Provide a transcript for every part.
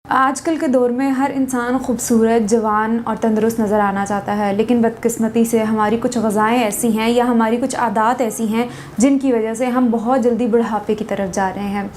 आजकल के दौर में हर इंसान खूबसूरत, जवान और तंदुरुस्त नज़र आना चाहता है, लेकिन बदकिस्मती से हमारी कुछ ग़ज़ाएँ ऐसी हैं या हमारी कुछ आदत ऐसी हैं जिनकी वजह से हम बहुत जल्दी बुढ़ापे की तरफ जा रहे हैं।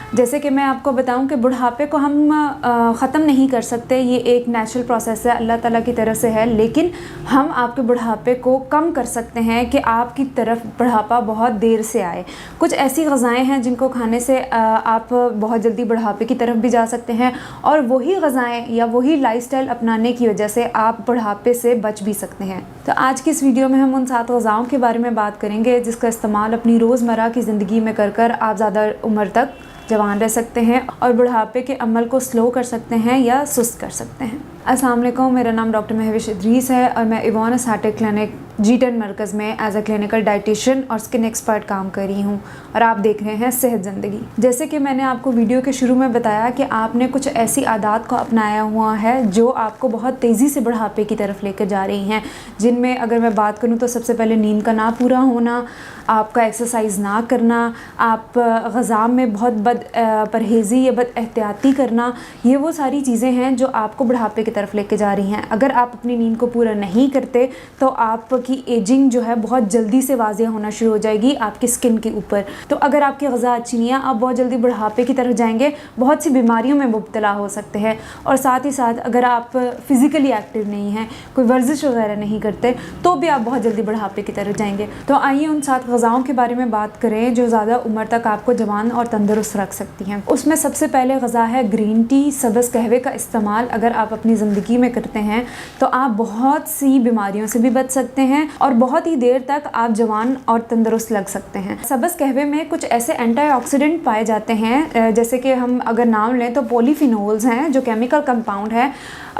जैसे कि मैं आपको बताऊं कि बुढ़ापे को हम ख़त्म नहीं कर सकते, ये एक नेचुरल प्रोसेस है, अल्लाह ताला की तरफ से है, लेकिन हम आपके बुढ़ापे को कम कर सकते हैं कि आपकी तरफ बुढ़ापा बहुत देर से आए। कुछ ऐसी ग़ज़ाएँ हैं जिनको खाने से आप बहुत जल्दी बुढ़ापे की तरफ भी जा सकते हैं, और वही ग़ज़ाएँ या वही लाइफ़स्टाइल अपनाने की वजह से आप बुढ़ापे से बच भी सकते हैं। तो आज की इस वीडियो में हम उन 7 ग़ज़ाओं के बारे में बात करेंगे जिसका इस्तेमाल अपनी रोज़मर्रा की ज़िंदगी में कर आप ज़्यादा उम्र तक जवान रह सकते हैं और बुढ़ापे के अमल को स्लो कर सकते हैं या सुस्त कर सकते हैं। अस्सलाम वालेकुम, मेरा नाम डॉक्टर महविश इदरीस है और मैं इवान एस्थेटिक क्लिनिक G10 मरकज़ में एज ए क्लिनिकल डाइटिशियन और स्किन एक्सपर्ट काम कर रही हूँ और आप देख रहे हैं सेहत ज़िंदगी। जैसे कि मैंने आपको वीडियो के शुरू में बताया कि आपने कुछ ऐसी आदत को अपनाया हुआ है जो आपको बहुत तेज़ी से बुढ़ापे की तरफ लेकर जा रही हैं, जिनमें अगर मैं बात करूँ तो सबसे पहले नींद का ना पूरा होना, आपका एक्सरसाइज ना करना, आप ग़ज़ा में बहुत परहेज़ी या बद एहतियाती करना, ये वो सारी चीज़ें हैं जो आपको बुढ़ापे की तरफ लेके जा रही हैं। अगर आप अपनी नींद को पूरा नहीं करते तो आपकी एजिंग जो है बहुत जल्दी से वाज़ेह होना शुरू हो जाएगी आपकी स्किन के ऊपर। तो अगर आपकी ग़ज़ा अच्छी नहीं है, आप बहुत जल्दी बुढ़ापे की तरफ जाएंगे, बहुत सी बीमारियों में मुब्तला हो सकते हैं। और साथ ही साथ अगर आप फ़िज़िकली एक्टिव नहीं हैं, कोई वर्जिश वगैरह नहीं करते, तो भी आप बहुत जल्दी बुढ़ापे की तरफ जाएंगे। तो आइए उन 7 ग़ज़ाओं के बारे में बात करें जो ज़्यादा उम्र तक आपको जवान और तंदुरुस्त रख सकती हैं। उसमें सबसे पहले ग़ज़ा है ग्रीन टी, सब्ज़ कहवे का इस्तेमाल अगर आप अपनी ज़िंदगी में करते हैं तो आप बहुत सी बीमारियों से भी बच सकते हैं और बहुत ही देर तक आप जवान और तंदुरुस्त लग सकते हैं। सब्ज़ कहवे में कुछ ऐसे एंटीऑक्सीडेंट पाए जाते हैं, जैसे कि हम अगर नाम लें तो पॉलीफिनोल्स हैं जो केमिकल कंपाउंड है,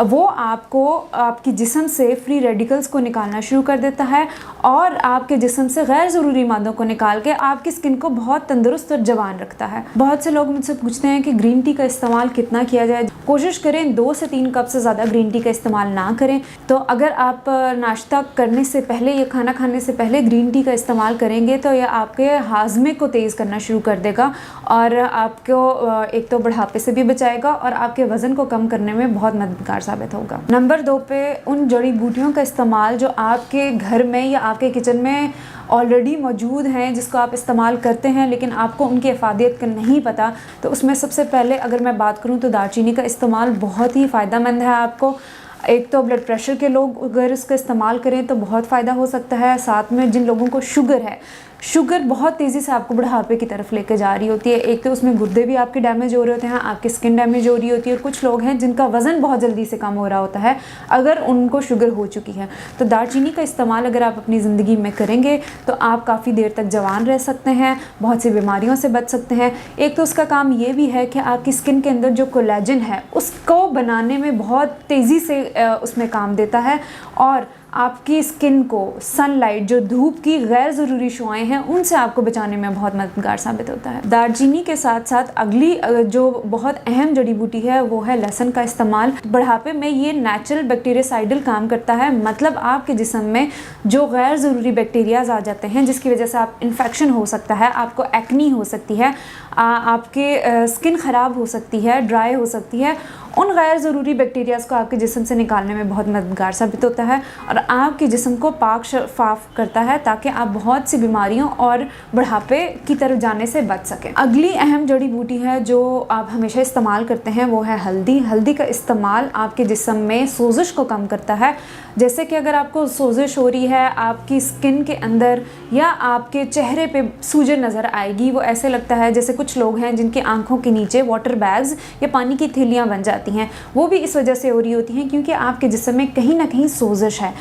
वो आपको आपकी जिस्म से फ्री रेडिकल्स को निकालना शुरू कर देता है और आपके जिस्म से गैर ज़रूरी मादों को निकाल के आपकी स्किन को बहुत तंदुरुस्त और जवान रखता है। बहुत से लोग मुझसे पूछते हैं कि ग्रीन टी का इस्तेमाल कितना किया जाए। कोशिश करें 2 से 3 कप से ज़्यादा ग्रीन टी का इस्तेमाल ना करें। तो अगर आप नाश्ता करने से पहले या खाना खाने से पहले ग्रीन टी का इस्तेमाल करेंगे तो यह आपके हाजमे को तेज़ करना शुरू कर देगा और आपको एक तो बुढ़ापे से भी बचाएगा और आपके वज़न को कम करने में बहुत मददगार साबित होगा। नंबर 2 पे उन जड़ी बूटियों का इस्तेमाल जो आपके घर में या आपके किचन में ऑलरेडी मौजूद हैं, जिसको आप इस्तेमाल करते हैं लेकिन आपको उनकी अफादियत का नहीं पता। तो उसमें सबसे पहले अगर मैं बात करूं तो दालचीनी का इस्तेमाल बहुत ही फ़ायदेमंद है आपको। एक तो ब्लड प्रेशर के लोग अगर इसका इस्तेमाल करें तो बहुत फ़ायदा हो सकता है। साथ में जिन लोगों को शुगर है, शुगर बहुत तेज़ी से आपको बुढ़ापे की तरफ लेकर जा रही होती है। एक तो उसमें गुर्दे भी आपके डैमेज हो रहे होते हैं, आपकी स्किन डैमेज हो रही होती है, और कुछ लोग हैं जिनका वज़न बहुत जल्दी से कम हो रहा होता है अगर उनको शुगर हो चुकी है। तो दालचीनी का इस्तेमाल अगर आप अपनी ज़िंदगी में करेंगे तो आप काफ़ी देर तक जवान रह सकते हैं, बहुत सी बीमारियों से बच सकते हैं। एक तो उसका काम ये भी है कि आपकी स्किन के अंदर जो कोलेजन है उसको बनाने में बहुत तेज़ी से उसमें काम देता है और आपकी स्किन को सनलाइट, जो धूप की गैर ज़रूरी शुआएं हैं, उनसे आपको बचाने में बहुत मददगार साबित होता है। दालचीनी के साथ साथ अगली जो बहुत अहम जड़ी बूटी है वो है लहसुन का इस्तेमाल। बुढ़ापे में ये नेचुरल बैक्टीरियासाइडल काम करता है, मतलब आपके जिस्म में जो गैर ज़रूरी बैक्टीरियाज आ जाते हैं जिसकी वजह से आप इन्फेक्शन हो सकता है, आपको एक्नी हो सकती है, आपके स्किन ख़राब हो सकती है, ड्राई हो सकती है, उन गैर ज़रूरी बैक्टीरियाज को आपके जिस्म से निकालने में बहुत मददगार साबित होता है और आपके जिस्म को पाक शफाफ करता है ताकि आप बहुत सी बीमारियों और बुढ़ापे की तरफ जाने से बच सकें। अगली अहम जड़ी बूटी है जो आप हमेशा इस्तेमाल करते हैं वो है हल्दी। हल्दी का इस्तेमाल आपके जिस्म में सोजिश को कम करता है। जैसे कि अगर आपको सोजिश हो रही है, आपकी स्किन के अंदर या आपके चेहरे पे सूजन नज़र आएगी, वो ऐसे लगता है जैसे कुछ लोग हैं जिनकी आंखों के नीचे वाटर बैग्स या पानी की थैलियाँ बन जाती हैं, वो भी इस वजह से हो रही होती हैं क्योंकि आपके जिस्म में कहीं ना कहीं सोजिश है।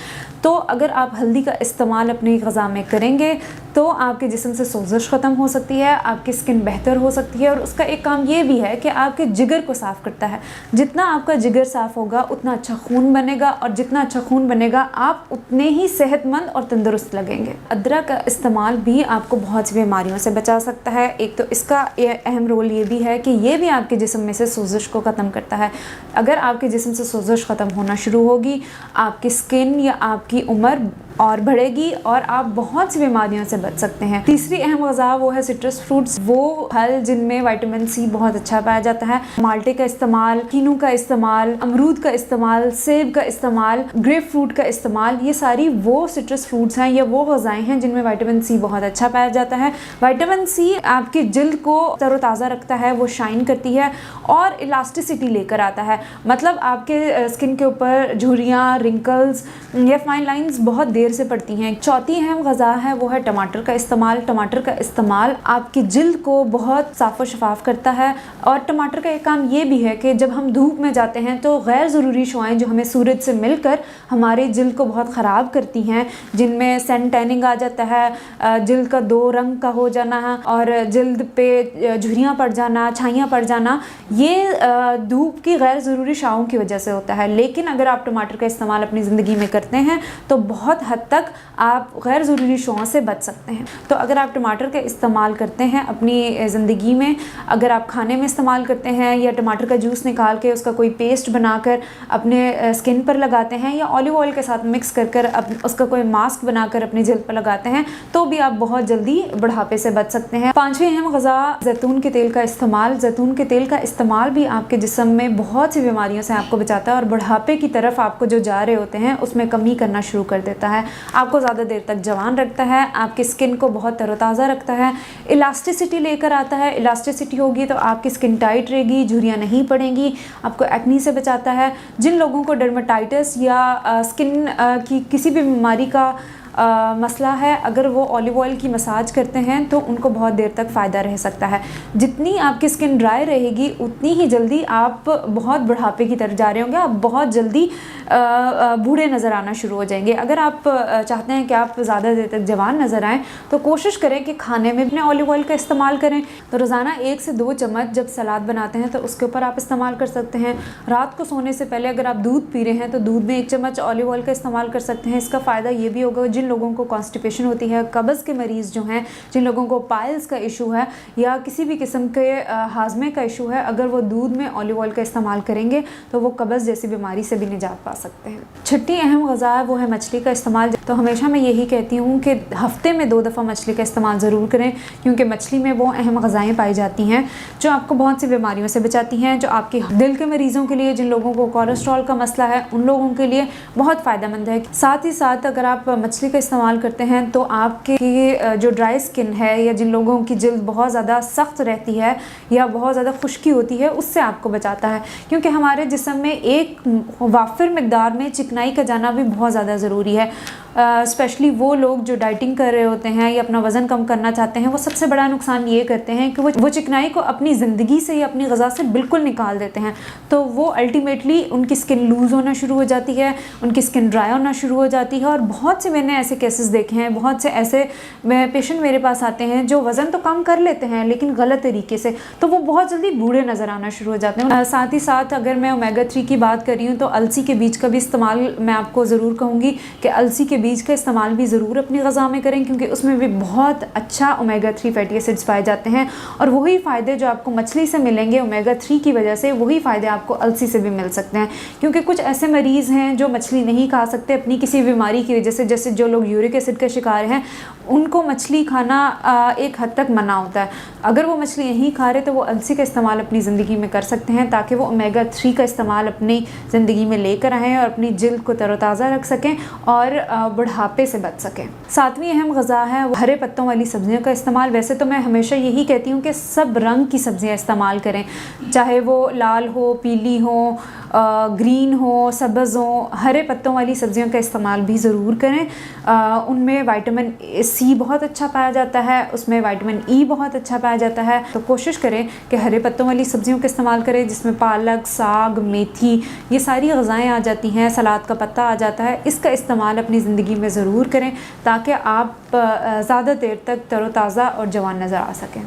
तो अगर आप हल्दी का इस्तेमाल अपनी ग़ज़ा में करेंगे तो आपके जिस्म से सोजिश ख़त्म हो सकती है, आपकी स्किन बेहतर हो सकती है और उसका एक काम ये भी है कि आपके जिगर को साफ़ करता है। जितना आपका जिगर साफ़ होगा उतना अच्छा खून बनेगा और जितना अच्छा खून बनेगा आप उतने ही सेहतमंद और तंदुरुस्त लगेंगे। अदरक का इस्तेमाल भी आपको बहुत सी बीमारियों से बचा सकता है। एक तो इसका अहम रोल ये भी है कि ये भी आपके जिस्म में से सोजिश को ख़त्म करता है। अगर आपके जिस्म से सोजिश ख़त्म होना शुरू होगी, आपकी स्किन या आपकी उम्र और बढ़ेगी और आप बहुत सी बीमारियों से बच सकते हैं। तीसरी अहम ग़िज़ा वो है सिट्रस फ्रूट्स, वो फल जिनमें विटामिन सी बहुत अच्छा पाया जाता है। माल्टे का इस्तेमाल, कीनू का इस्तेमाल, अमरूद का इस्तेमाल, सेब का इस्तेमाल, ग्रेप फ्रूट का इस्तेमाल, ये सारी वो सिट्रस फ्रूट्स हैं या वो ग़िज़ाएँ हैं जिनमें विटामिन सी बहुत अच्छा पाया जाता है। विटामिन सी आपकी जिल्द को तरोताज़ा रखता है, वो शाइन करती है और इलास्टिसिटी लेकर आता है। मतलब आपके स्किन के ऊपर झुर्रियाँ, रिंकल्स या फाइन लाइंस बहुत देर से पड़ती हैं। चौथी अहम ग़िज़ा है वो है टमाटर का इस्तेमाल। टमाटर का इस्तेमाल आपकी जिल्द को बहुत साफ़ व शफाफ करता है और टमाटर का एक काम ये भी है कि जब हम धूप में जाते हैं तो गैर ज़रूरी शुआएं जो हमें सूरज से मिलकर हमारे जिल्द को बहुत ख़राब करती हैं, जिनमें सन टैनिंग आ जाता है, जिल्द का 2 रंग का हो जाना और जिल्द पे झुर्रियाँ पड़ जाना, छाइयाँ पड़ जाना, ये धूप की गैर ज़रूरी शाओं की वजह से होता है। लेकिन अगर आप टमाटर का इस्तेमाल अपनी ज़िंदगी में करते हैं तो बहुत हद तक आप गैर ज़रूरी शुआओं से बच सकते हैं। तो अगर आप टमाटर का इस्तेमाल करते हैं अपनी ज़िंदगी में, अगर आप खाने में इस्तेमाल करते हैं या टमाटर का जूस निकाल के उसका कोई पेस्ट बनाकर अपने स्किन पर लगाते हैं या ऑलिव ऑयल के साथ मिक्स कर उसका कोई मास्क बनाकर अपनी जिल्द पर लगाते हैं तो भी आप बहुत जल्दी बुढ़ापे से बच सकते हैं। पांचवी अहम ग़िज़ा जैतून के तेल का इस्तेमाल। जैतून के तेल का इस्तेमाल भी आपके जिस्म में बहुत सी बीमारियों से आपको बचाता है और बुढ़ापे की तरफ आपको जो जा रहे होते हैं उसमें कमी करना शुरू कर देता है। आपको ज़्यादा देर तक जवान रखता है, आपकी स्किन को बहुत तरोताज़ा रखता है, इलास्टिसिटी लेकर आता है। इलास्टिसिटी होगी तो आपकी स्किन टाइट रहेगी, झुर्रियाँ नहीं पड़ेंगी, आपको एक्ने से बचाता है। जिन लोगों को डर्मेटाइटिस या स्किन की किसी भी बीमारी का मसला है, अगर वो ऑलिव ऑयल की मसाज करते हैं तो उनको बहुत देर तक फ़ायदा रह सकता है। जितनी आपकी स्किन ड्राई रहेगी उतनी ही जल्दी आप बहुत बुढ़ापे की तरफ जा रहे होंगे, आप बहुत जल्दी बूढ़े नज़र आना शुरू हो जाएंगे। अगर आप चाहते हैं कि आप ज़्यादा देर तक जवान नज़र आएँ तो कोशिश करें कि खाने में अपने ऑलिव ऑयल का इस्तेमाल करें। तो रोज़ाना 1 से 2 चम्मच जब सलाद बनाते हैं तो उसके ऊपर आप इस्तेमाल कर सकते हैं। रात को सोने से पहले अगर आप दूध पी रहे हैं तो दूध में 1 चम्मच ऑलिव ऑयल का इस्तेमाल कर सकते हैं। इसका फ़ायदा ये भी होगा जिन लोगों को कॉन्स्टिपेशन होती है, कब्ज़ के मरीज़ जो हैं, जिन लोगों को पाइल्स का इशू है या किसी भी किस्म के हाजमे का इशू है, अगर वो दूध में ऑलिव ऑयल का इस्तेमाल करेंगे तो वो कब्ज़ जैसी बीमारी से भी निजात पा सकते हैं। छठी अहम ग़िज़ा है वो है मछली का इस्तेमाल। तो हमेशा मैं यही कहती हूँ कि हफ्ते में 2 दफ़ा मछली का इस्तेमाल ज़रूर करें, क्योंकि मछली में वो अहम ग़िज़ाएँ पाई जाती हैं जो आपको बहुत सी बीमारियों से बचाती हैं, जो आपके दिल के मरीज़ों के लिए, जिन लोगों को कोलेस्ट्रॉल का मसला है, उन लोगों के लिए बहुत फ़ायदेमंद है। साथ ही साथ अगर आप मछली का इस्तेमाल करते हैं तो आपके जो ड्राई स्किन है या जिन लोगों की जिल्द बहुत ज़्यादा सख्त रहती है या बहुत ज़्यादा खुश्की होती है, उससे आपको बचाता है। क्योंकि हमारे जिस्म में एक वाफिर मिकदार में चिकनाई का जाना भी बहुत ज़्यादा ज़रूरी है। स्पेशली वो लोग जो डाइटिंग कर रहे होते हैं या अपना वज़न कम करना चाहते हैं, वो सबसे बड़ा नुकसान ये करते हैं कि वो चिकनाई को अपनी ज़िंदगी से या अपनी ग़िज़ा से बिल्कुल निकाल देते हैं। तो वो अल्टीमेटली उनकी स्किन लूज़ होना शुरू हो जाती है, उनकी स्किन ड्राई होना शुरू हो जाती है। और बहुत से मैंने ऐसे केसेस देखे हैं, बहुत से ऐसे पेशेंट मेरे पास आते हैं जो वज़न तो कम कर लेते हैं लेकिन गलत तरीके से, तो वो बहुत जल्दी बूढ़े नज़र आना शुरू हो जाते हैं। साथ ही साथ अगर मैं ओमेगा 3 की बात कर रही हूँ तो अलसी के बीज का भी इस्तेमाल मैं आपको ज़रूर कहूँगी कि अलसी के बीज का इस्तेमाल भी ज़रूर अपनी ग़िज़ा में करें, क्योंकि उसमें भी बहुत अच्छा ओमेगा 3 फैटी एसिड्स पाए जाते हैं। और वही फ़ायदे जो आपको मछली से मिलेंगे ओमेगा 3 की वजह से, वही फ़ायदे आपको अलसी से भी मिल सकते हैं। क्योंकि कुछ ऐसे मरीज़ हैं जो मछली नहीं खा सकते अपनी किसी बीमारी की वजह से, जैसे जो लोग यूरिक एसिड का शिकार हैं, उनको मछली खाना एक हद तक मना होता है। अगर वो मछली नहीं खा रहे तो वो अलसी का इस्तेमाल अपनी ज़िंदगी में कर सकते हैं, ताकि वो ओमेगा 3 का इस्तेमाल अपनी ज़िंदगी में लेकर आएँ और अपनी जिल्द को तरोताज़ा रख सकें और बुढ़ापे से बच सकें। सातवीं अहम ग़िज़ा है वो हरे पत्तों वाली सब्ज़ियों का इस्तेमाल। वैसे तो मैं हमेशा यही कहती हूँ कि सब रंग की सब्ज़ियाँ इस्तेमाल करें, चाहे वो लाल हो, पीली हो, ग्रीन हो, सब्ज़ हो, हरे पत्तों वाली सब्ज़ियों का इस्तेमाल भी ज़रूर करें। उनमें विटामिन सी बहुत अच्छा पाया जाता है, उसमें विटामिन ई बहुत अच्छा पाया जाता है। तो कोशिश करें कि हरे पत्तों वाली सब्ज़ियों का इस्तेमाल करें, जिसमें पालक, साग, मेथी, ये सारी ग़िज़ाएँ आ जाती हैं, सलाद का पत्ता आ जाता है। इसका इस्तेमाल अपनी ज़िंदगी में ज़रूर करें ताकि आप ज़्यादा देर तक तरोताज़ा और जवान नज़र आ सकें।